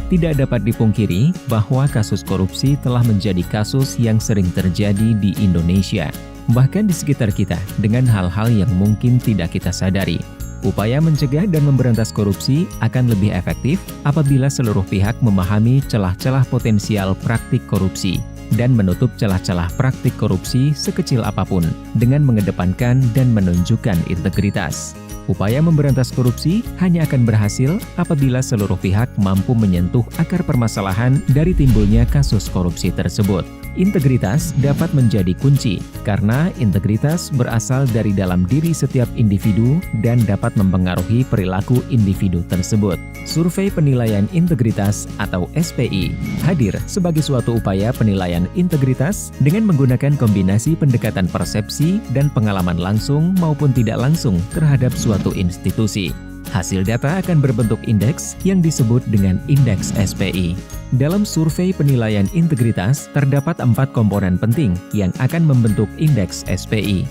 Tidak dapat dipungkiri bahwa kasus korupsi telah menjadi kasus yang sering terjadi di Indonesia, bahkan di sekitar kita dengan hal-hal yang mungkin tidak kita sadari. Upaya mencegah dan memberantas korupsi akan lebih efektif apabila seluruh pihak memahami celah-celah potensial praktik korupsi dan menutup celah-celah praktik korupsi sekecil apapun dengan mengedepankan dan menunjukkan integritas. Upaya memberantas korupsi hanya akan berhasil apabila seluruh pihak mampu menyentuh akar permasalahan dari timbulnya kasus korupsi tersebut. Integritas dapat menjadi kunci, karena integritas berasal dari dalam diri setiap individu dan dapat mempengaruhi perilaku individu tersebut. Survei Penilaian Integritas atau SPI hadir sebagai suatu upaya penilaian integritas dengan menggunakan kombinasi pendekatan persepsi dan pengalaman langsung maupun tidak langsung terhadap suatu institusi. Hasil data akan berbentuk indeks yang disebut dengan indeks SPI. Dalam survei penilaian integritas, terdapat 4 komponen penting yang akan membentuk indeks SPI,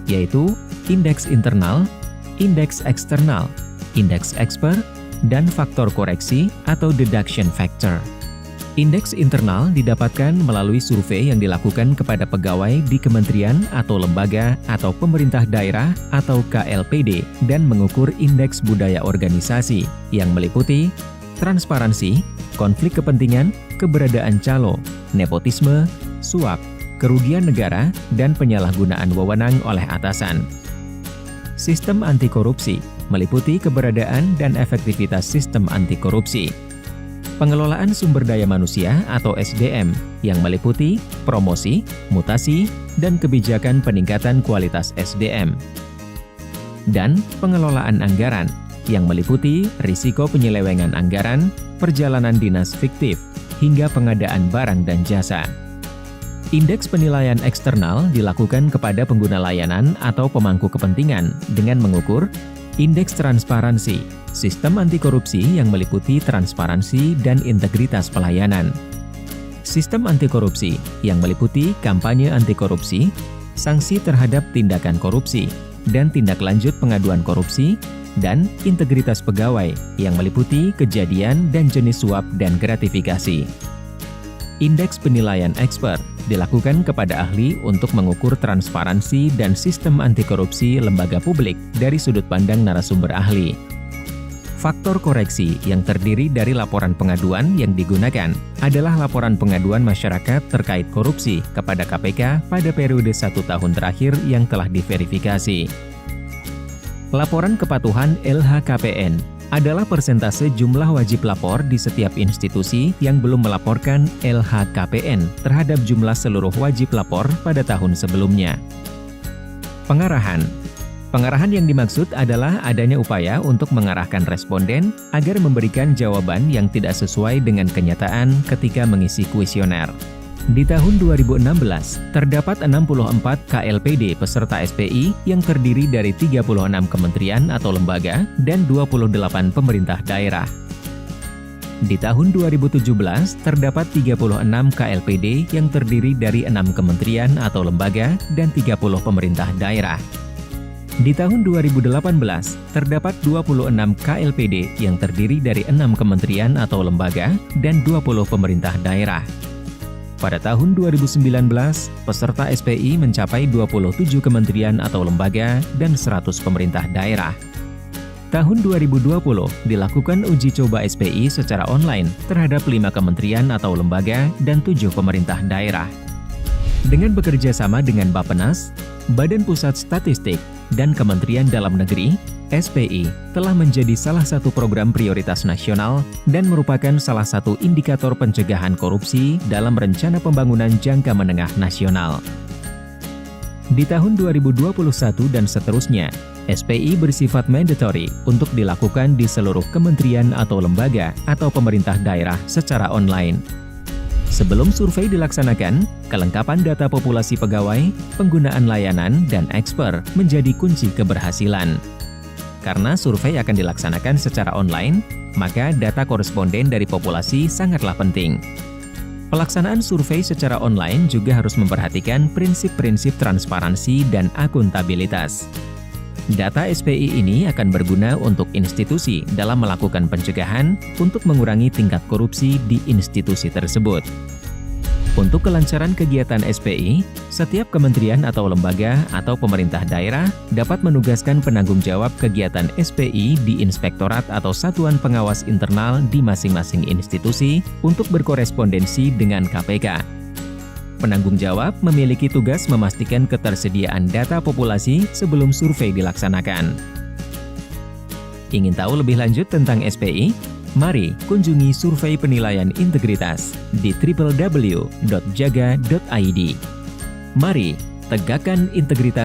yaitu indeks internal, indeks eksternal, indeks expert, dan faktor koreksi atau deduction factor. Indeks internal didapatkan melalui survei yang dilakukan kepada pegawai di kementerian atau lembaga atau pemerintah daerah atau KLPD dan mengukur indeks budaya organisasi yang meliputi transparansi, konflik kepentingan, keberadaan calo, nepotisme, suap, kerugian negara, dan penyalahgunaan wewenang oleh atasan. Sistem anti korupsi meliputi keberadaan dan efektivitas sistem anti korupsi. Pengelolaan sumber daya manusia atau SDM yang meliputi promosi, mutasi, dan kebijakan peningkatan kualitas SDM. Dan pengelolaan anggaran yang meliputi risiko penyelewengan anggaran, perjalanan dinas fiktif, hingga pengadaan barang dan jasa. Indeks penilaian eksternal dilakukan kepada pengguna layanan atau pemangku kepentingan dengan mengukur indeks transparansi, sistem anti korupsi yang meliputi transparansi dan integritas pelayanan. Sistem anti korupsi yang meliputi kampanye anti korupsi, sanksi terhadap tindakan korupsi, dan tindak lanjut pengaduan korupsi, dan integritas pegawai yang meliputi kejadian dan jenis suap dan gratifikasi. Indeks penilaian expert dilakukan kepada ahli untuk mengukur transparansi dan sistem anti korupsi lembaga publik dari sudut pandang narasumber ahli. Faktor koreksi yang terdiri dari laporan pengaduan yang digunakan adalah laporan pengaduan masyarakat terkait korupsi kepada KPK pada periode 1 tahun terakhir yang telah diverifikasi. Laporan kepatuhan LHKPN adalah persentase jumlah wajib lapor di setiap institusi yang belum melaporkan LHKPN terhadap jumlah seluruh wajib lapor pada tahun sebelumnya. Pengarahan. Pengarahan yang dimaksud adalah adanya upaya untuk mengarahkan responden agar memberikan jawaban yang tidak sesuai dengan kenyataan ketika mengisi kuesioner. Di tahun 2016, terdapat 64 KLPD peserta SPI yang terdiri dari 36 kementerian atau lembaga dan 28 pemerintah daerah. Di tahun 2017, terdapat 36 KLPD yang terdiri dari 6 kementerian atau lembaga dan 30 pemerintah daerah. Di tahun 2018, terdapat 26 KLPD yang terdiri dari 6 kementerian atau lembaga dan 20 pemerintah daerah. Pada tahun 2019, peserta SPI mencapai 27 kementerian atau lembaga dan 100 pemerintah daerah. Tahun 2020 dilakukan uji coba SPI secara online terhadap 5 kementerian atau lembaga dan 7 pemerintah daerah. Dengan bekerja sama dengan Bappenas, Badan Pusat Statistik, dan Kementerian Dalam Negeri, SPI telah menjadi salah satu program prioritas nasional dan merupakan salah satu indikator pencegahan korupsi dalam rencana pembangunan jangka menengah nasional. Di tahun 2021 dan seterusnya, SPI bersifat mandatory untuk dilakukan di seluruh kementerian atau lembaga atau pemerintah daerah secara online. Sebelum survei dilaksanakan, kelengkapan data populasi pegawai, penggunaan layanan, dan eksper menjadi kunci keberhasilan. Karena survei akan dilaksanakan secara online, maka data koresponden dari populasi sangatlah penting. Pelaksanaan survei secara online juga harus memperhatikan prinsip-prinsip transparansi dan akuntabilitas. Data SPI ini akan berguna untuk institusi dalam melakukan pencegahan untuk mengurangi tingkat korupsi di institusi tersebut. Untuk kelancaran kegiatan SPI, setiap kementerian atau lembaga atau pemerintah daerah dapat menugaskan penanggung jawab kegiatan SPI di inspektorat atau satuan pengawas internal di masing-masing institusi untuk berkorespondensi dengan KPK. Penanggung jawab memiliki tugas memastikan ketersediaan data populasi sebelum survei dilaksanakan. Ingin tahu lebih lanjut tentang SPI? Mari kunjungi survei penilaian integritas di www.jaga.id. Mari tegakkan integritas.